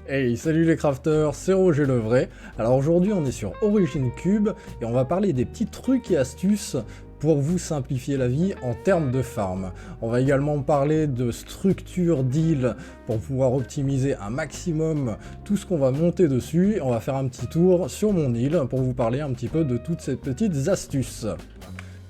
Hey, salut les crafters, c'est Roger le vrai. Alors aujourd'hui on est sur Origin Cube et on va parler des petits trucs et astuces pour vous simplifier la vie en termes de farm. On va également parler de structure d'île pour pouvoir optimiser un maximum tout ce qu'on va monter dessus. Et on va faire un petit tour sur mon île pour vous parler un petit peu de toutes ces petites astuces.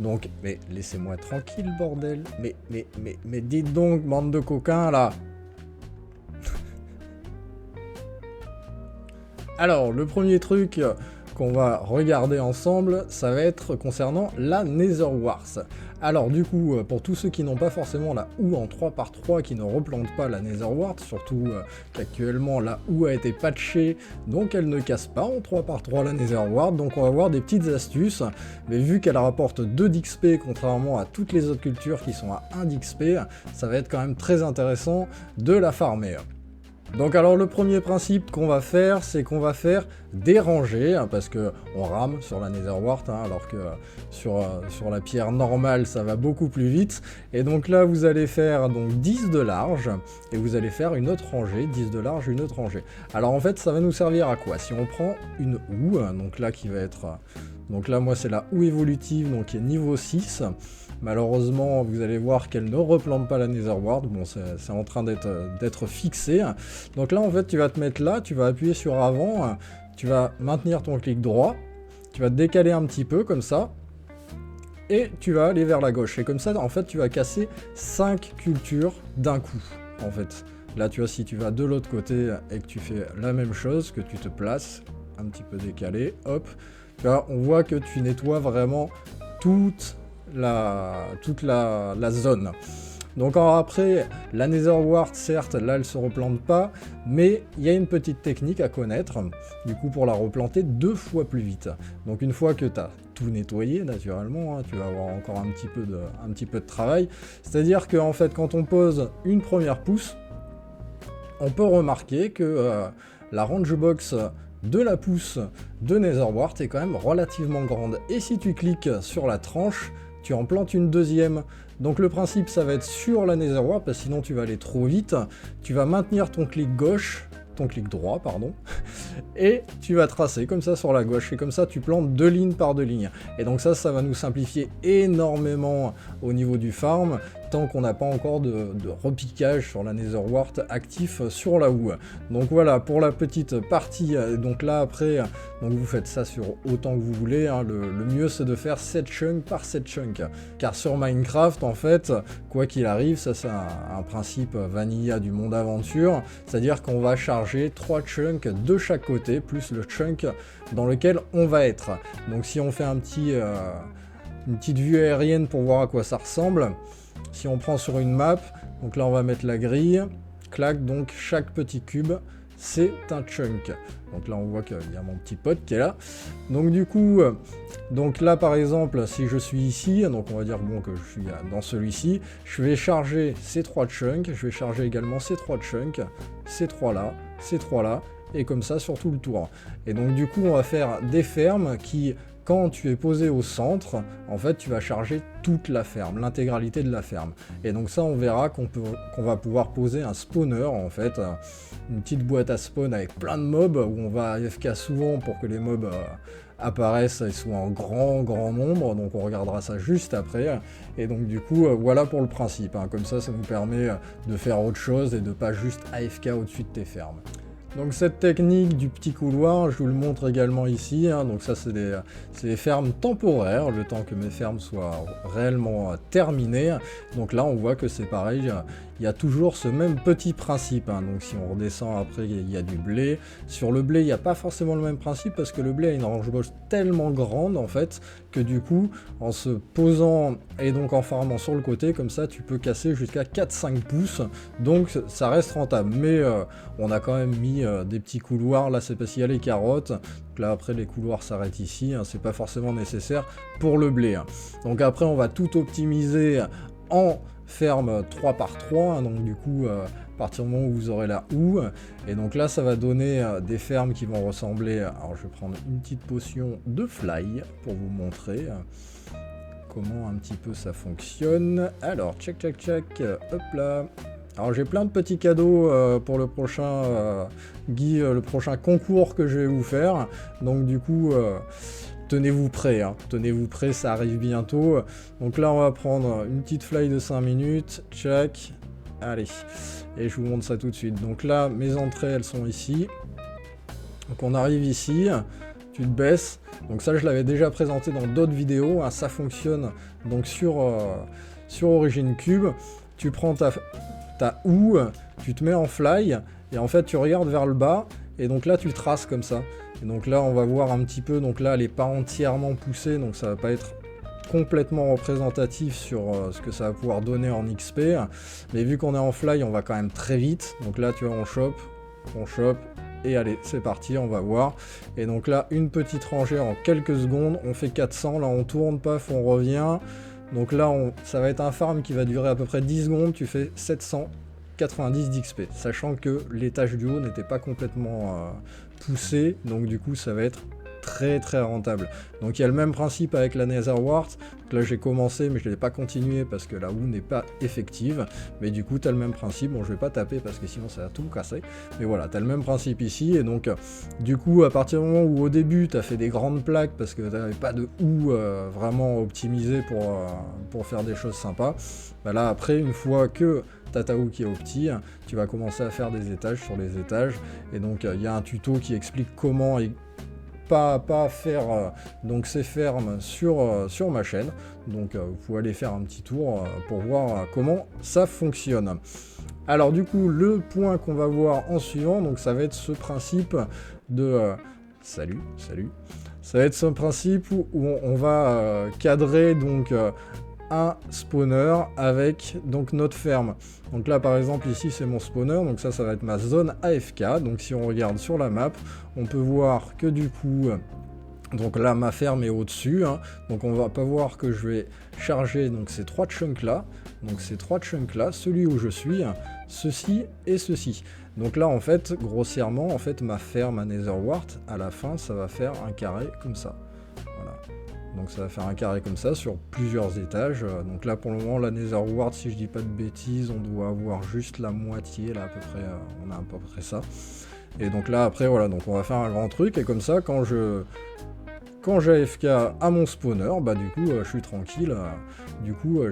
Donc, mais laissez-moi tranquille bordel. Mais dites donc bande de coquins là. Alors, le premier truc qu'on va regarder ensemble, ça va être concernant la Nether Wars. Alors du coup, pour tous ceux qui n'ont pas forcément la houe en 3x3, qui ne replantent pas la Nether Wars, surtout qu'actuellement la houe a été patchée, donc elle ne casse pas en 3x3 la Nether Wars, donc on va voir des petites astuces, mais vu qu'elle rapporte 2 d'XP, contrairement à toutes les autres cultures qui sont à 1 d'XP, ça va être quand même très intéressant de la farmer. Donc alors le premier principe qu'on va faire, c'est qu'on va faire des rangées, hein, parce que on rame sur la Nether Wart, hein, alors que sur la pierre normale ça va beaucoup plus vite. Et donc là vous allez faire donc 10 de large, et vous allez faire une autre rangée, 10 de large, une autre rangée. Alors en fait ça va nous servir à quoi? Si on prend une houe, donc là qui va être... Donc là moi c'est la houe évolutive, donc qui est niveau 6. Malheureusement, vous allez voir qu'elle ne replante pas la Nether Ward. Bon, c'est en train d'être fixé. Donc là, en fait, tu vas te mettre là, tu vas appuyer sur avant, tu vas maintenir ton clic droit, tu vas te décaler un petit peu, comme ça, et tu vas aller vers la gauche. Et comme ça, en fait, tu vas casser 5 cultures d'un coup, en fait. Là, tu vois, si tu vas de l'autre côté et que tu fais la même chose, que tu te places un petit peu décalé, hop, tu vois, on voit que tu nettoies vraiment toute la zone. Donc après, la Nether Wart, certes, là elle se replante pas, mais il y a une petite technique à connaître, du coup pour la replanter 2 fois plus vite. Donc une fois que tu as tout nettoyé, naturellement, hein, tu vas avoir encore un petit peu de travail, c'est-à-dire que en fait quand on pose une première pousse, on peut remarquer que la range box de la pousse de Nether Wart est quand même relativement grande. Et si tu cliques sur la tranche, tu en plantes une deuxième. Donc le principe, ça va être sur la Nether Wart, parce que sinon tu vas aller trop vite. Tu vas maintenir ton clic gauche, ton clic droit, pardon, et tu vas tracer comme ça sur la gauche. Et comme ça, tu plantes 2 lignes par 2 lignes. Et donc ça va nous simplifier énormément au niveau du farm, tant qu'on n'a pas encore de repiquage sur la Nether Wart actif sur la houe. Donc voilà pour la petite partie. Donc là après, donc vous faites ça sur autant que vous voulez, hein. Le mieux c'est de faire 7 chunks par 7 chunks, car sur Minecraft en fait, quoi qu'il arrive, ça c'est un principe vanilla du monde aventure, c'est à dire qu'on va charger 3 chunks de chaque côté plus le chunk dans lequel on va être. Donc si on fait une petite vue aérienne pour voir à quoi ça ressemble, si on prend sur une map, donc là on va mettre la grille, clac, donc chaque petit cube c'est un chunk. Donc là on voit qu'il y a mon petit pote qui est là. Donc du coup, donc là par exemple, si je suis ici, donc on va dire bon que je suis dans celui-ci, je vais charger ces 3 chunks, je vais charger également ces 3 chunks, ces 3 là, ces 3 là, et comme ça sur tout le tour. Et donc du coup on va faire des fermes qui... Quand tu es posé au centre, en fait, tu vas charger toute la ferme, l'intégralité de la ferme. Et donc ça, on verra qu'on va pouvoir poser un spawner, en fait, une petite boîte à spawn avec plein de mobs, où on va AFK souvent pour que les mobs apparaissent et soient en grand nombre. Donc on regardera ça juste après. Et donc du coup, voilà pour le principe, hein. Comme ça nous permet de faire autre chose et de pas juste AFK au-dessus de tes fermes. Donc cette technique du petit couloir, je vous le montre également ici, hein. Donc ça c'est des fermes temporaires, le temps que mes fermes soient réellement terminées. Donc là on voit que c'est pareil, il y a toujours ce même petit principe, hein. Donc si on redescend après, il y a du blé. Sur le blé, il n'y a pas forcément le même principe, parce que le blé a une range box tellement grande en fait, que du coup, en se posant et donc en farmant sur le côté, comme ça tu peux casser jusqu'à 4-5 pouces, donc ça reste rentable. Mais on a quand même mis des petits couloirs, là c'est parce qu'il y a les carottes, donc là après les couloirs s'arrêtent ici, hein, c'est pas forcément nécessaire pour le blé, hein. Donc après on va tout optimiser en ferme 3x3, hein, donc du coup à partir du moment où vous aurez la houe, et donc là ça va donner des fermes qui vont ressembler, alors je vais prendre une petite potion de fly pour vous montrer comment un petit peu ça fonctionne. Alors check, hop là, Alors j'ai plein de petits cadeaux pour le prochain le prochain concours que je vais vous faire. Donc du coup, tenez-vous prêts, hein. Tenez-vous prêts, ça arrive bientôt. Donc là, on va prendre une petite fly de 5 minutes. Tchac. Allez. Et je vous montre ça tout de suite. Donc là, mes entrées, elles sont ici. Donc on arrive ici. Tu te baisses. Donc ça, je l'avais déjà présenté dans d'autres vidéos. Hein. Ça fonctionne donc sur Origin Cube. Tu prends ta houe, tu te mets en fly, et en fait, tu regardes vers le bas, et donc là, tu le traces comme ça. Et donc là, on va voir un petit peu. Donc là, elle n'est pas entièrement poussée, donc ça va pas être complètement représentatif sur ce que ça va pouvoir donner en XP. Mais vu qu'on est en fly, on va quand même très vite. Donc là, tu vois, on chope, et allez, c'est parti, on va voir. Et donc là, une petite rangée en quelques secondes, on fait 400, là on tourne, paf, on revient. Donc là, ça va être un farm qui va durer à peu près 10 secondes, tu fais 790 d'XP, sachant que l'étage du haut n'était pas complètement poussé, donc du coup ça va être très très rentable. Donc il y a le même principe avec la Nether Wart. Donc là j'ai commencé mais je ne l'ai pas continué parce que la houe n'est pas effective, mais du coup tu as le même principe. Bon, je vais pas taper parce que sinon ça va tout casser, mais voilà, tu as le même principe ici. Et donc du coup, à partir du moment où au début tu as fait des grandes plaques parce que tu n'avais pas de houe vraiment optimisée pour faire des choses sympas, bah là après, une fois que ta houe qui est opti, tu vas commencer à faire des étages sur les étages. Et donc il y a un tuto qui explique comment pas faire donc ces fermes sur ma chaîne. Donc vous pouvez aller faire un petit tour pour voir comment ça fonctionne. Alors du coup, le point qu'on va voir en suivant, donc ça va être ce principe de salut. Ça va être ce principe où on va cadrer donc un spawner avec donc notre ferme. Donc là par exemple ici c'est mon spawner, donc ça va être ma zone AFK. Donc si on regarde sur la map, on peut voir que du coup donc là ma ferme est au-dessus, hein. Donc on va pas voir que je vais charger donc ces trois chunks là. Donc ces trois chunks là, celui où je suis, ceci et ceci. Donc là en fait grossièrement en fait ma ferme à Nether Wart à la fin ça va faire un carré comme ça. Voilà. Donc ça va faire un carré comme ça sur plusieurs étages. Donc là pour le moment la Nether Wart, si je dis pas de bêtises, on doit avoir juste la moitié là à peu près, on a à peu près ça. Et donc là après voilà, donc on va faire un grand truc et comme ça quand j'ai AFK à mon spawner, bah du coup je suis tranquille, du coup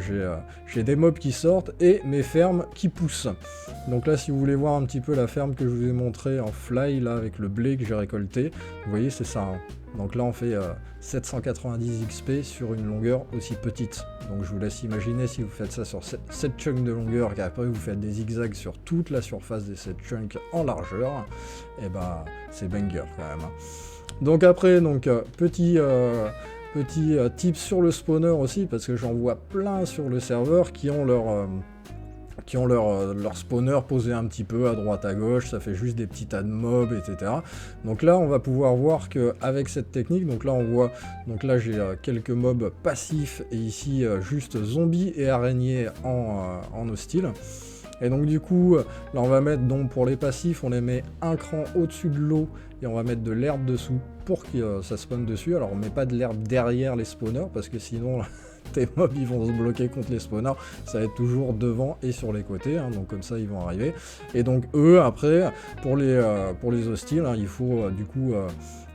j'ai des mobs qui sortent et mes fermes qui poussent. Donc là si vous voulez voir un petit peu la ferme que je vous ai montré en fly là avec le blé que j'ai récolté, vous voyez c'est ça, hein. Donc là on fait 790 XP sur une longueur aussi petite. Donc je vous laisse imaginer si vous faites ça sur 7 chunks de longueur, qu'après vous faites des zigzags sur toute la surface des 7 chunks en largeur, et bah c'est banger quand même, hein. Donc après, donc petit tip sur le spawner aussi, parce que j'en vois plein sur le serveur qui ont leur spawner posé un petit peu à droite à gauche, ça fait juste des petits tas de mobs, etc. Donc là on va pouvoir voir qu'avec cette technique, donc là on voit, donc là j'ai quelques mobs passifs et ici juste zombies et araignées en hostile. Et donc du coup, là on va mettre, donc pour les passifs, on les met un cran au-dessus de l'eau et on va mettre de l'herbe dessous pour que ça spawn dessus. Alors on met pas de l'herbe derrière les spawners parce que sinon tes mobs ils vont se bloquer contre les spawners, ça va être toujours devant et sur les côtés, hein, donc comme ça ils vont arriver. Et donc eux après, pour les hostiles, hein, il faut du coup...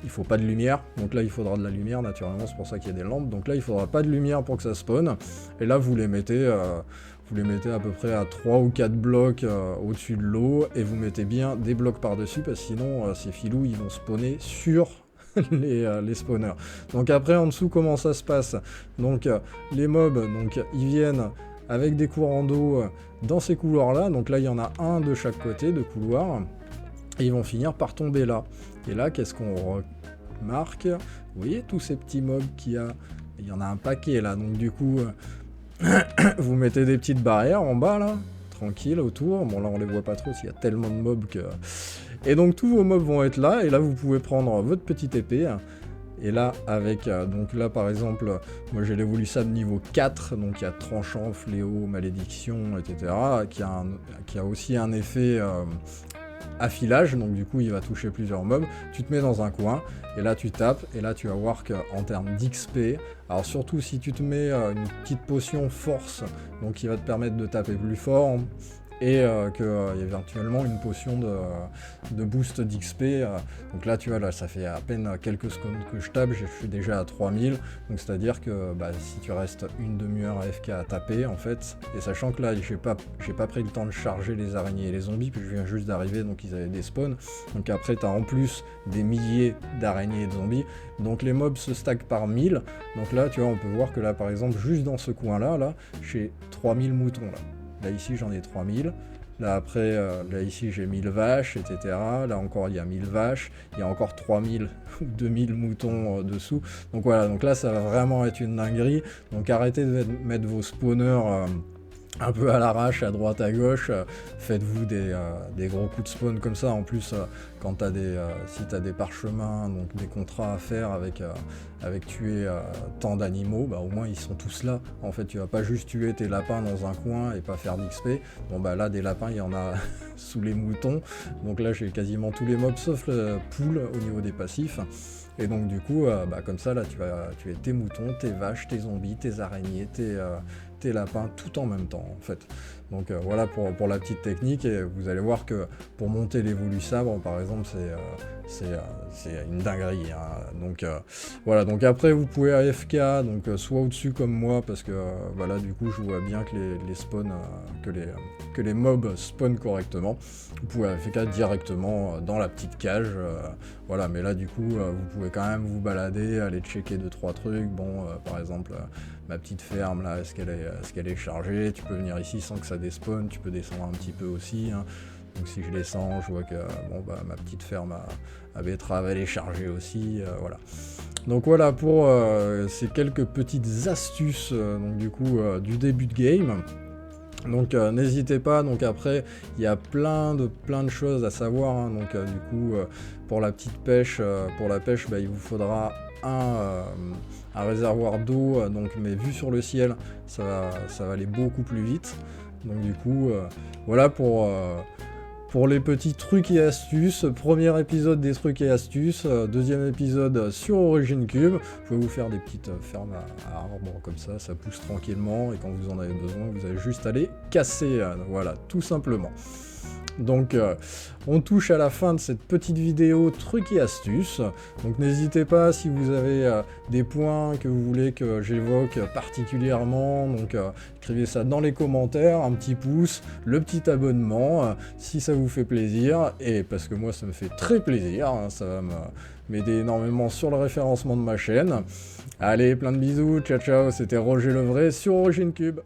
il faut pas de lumière, donc là il faudra de la lumière naturellement, c'est pour ça qu'il y a des lampes. Donc là il faudra pas de lumière pour que ça spawn. Et là vous les mettez à peu près à 3 ou 4 blocs au-dessus de l'eau, et vous mettez bien des blocs par-dessus, parce que sinon ces filous ils vont spawner sur les spawners. Donc après en dessous comment ça se passe? Donc les mobs, donc ils viennent avec des courants d'eau dans ces couloirs là, donc là il y en a un de chaque côté de couloir, et ils vont finir par tomber là. Et là qu'est-ce qu'on remarque? Vous voyez tous ces petits mobs qu'il y a? Il y en a un paquet là, donc du coup vous mettez des petites barrières en bas là, tranquille autour. Bon là on les voit pas trop s'il y a tellement de mobs que... Et donc tous vos mobs vont être là, et là vous pouvez prendre votre petite épée. Et là avec, donc là par exemple, moi j'ai l'évolution de niveau 4, donc il y a tranchant, fléau, malédiction, etc. Qui a aussi un effet affilage, donc du coup il va toucher plusieurs mobs. Tu te mets dans un coin et là tu tapes, et là tu vas voir qu'en termes d'XP, alors surtout si tu te mets une petite potion force, donc qui va te permettre de taper plus fort, et qu'il y a éventuellement une potion de boost d'XP. Donc là, tu vois, là, ça fait à peine quelques secondes que je tape, je suis déjà à 3000. Donc c'est-à-dire que si tu restes une demi-heure AFK à taper, en fait, et sachant que là, j'ai pas pris le temps de charger les araignées et les zombies, puis je viens juste d'arriver, donc ils avaient des spawns. Donc après, tu as en plus des milliers d'araignées et de zombies. Donc les mobs se stackent par 1000. Donc là, tu vois, on peut voir que là, par exemple, juste dans ce coin-là, là, j'ai 3000 moutons, là. Là, ici, j'en ai 3000. Là, après, là, ici, j'ai 1000 vaches, etc. Là, encore, il y a 1000 vaches. Il y a encore 3000 ou 2000 moutons dessous. Donc voilà, donc là, ça va vraiment être une dinguerie. Donc arrêtez de mettre vos spawners un peu à l'arrache, à droite, à gauche. Faites-vous des gros coups de spawn comme ça. En plus, quand t'as si tu as des parchemins, donc des contrats à faire avec tuer tant d'animaux, au moins ils sont tous là. En fait, tu vas pas juste tuer tes lapins dans un coin et pas faire d'XP. Bon là, des lapins, il y en a sous les moutons. Donc là, j'ai quasiment tous les mobs sauf le pool au niveau des passifs. Et donc du coup, comme ça, là, tu vas tuer tes moutons, tes vaches, tes zombies, tes araignées, tes lapins, tout en même temps, en fait. Donc voilà pour la petite technique, et vous allez voir que pour monter l'évolu sabre, par exemple, c'est une dinguerie. Hein. Donc voilà, donc après vous pouvez AFK, donc soit au-dessus comme moi, parce que voilà, du coup je vois bien que les spawns, que les mobs spawnent correctement. Vous pouvez AFK directement dans la petite cage, voilà, mais là du coup vous pouvez quand même vous balader, aller checker 2-3 trucs. Bon, par exemple, ma petite ferme là, est-ce qu'elle est chargée? Tu peux venir ici sans que ça despawn, tu peux descendre un petit peu aussi. Hein. Donc si je descends, je vois que ma petite ferme à betterave, elle est chargée aussi, voilà. Donc voilà pour ces quelques petites astuces donc du coup du début de game. Donc n'hésitez pas, donc après il y a plein de choses à savoir, hein. Donc du coup pour la petite pêche, pour la pêche, il vous faudra un réservoir d'eau, donc mais vu sur le ciel, ça va aller beaucoup plus vite. Donc du coup voilà pour les petits trucs et astuces. Premier épisode des trucs et astuces, deuxième épisode sur Origin Cube. Vous pouvez vous faire des petites fermes à arbres comme ça pousse tranquillement, et quand vous en avez besoin, vous avez juste à les casser, voilà, tout simplement. Donc on touche à la fin de cette petite vidéo trucs et astuces. Donc n'hésitez pas, si vous avez des points que vous voulez que j'évoque particulièrement, donc écrivez ça dans les commentaires, un petit pouce, le petit abonnement, si ça vous fait plaisir, et parce que moi ça me fait très plaisir, hein, ça va m'aider énormément sur le référencement de ma chaîne. Allez, plein de bisous, ciao ciao, c'était Roger Levray sur Origin Cube.